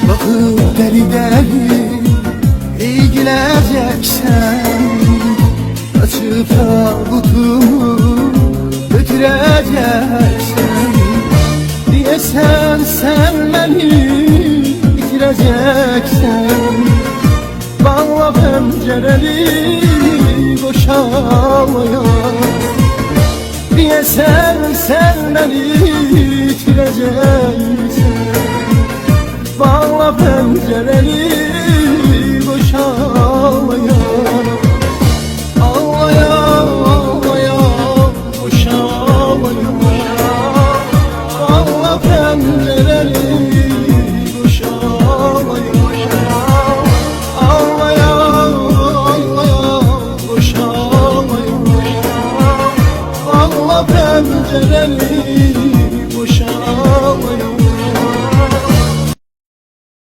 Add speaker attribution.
Speaker 1: Bakıp deli deli ilgileneceksen, açıp tabutumu götüreceksen, diyesen sen beni bitireceksen, bağla pencereni boşalmaya. Diyesen sen beni bitireceksen, bağla pencereni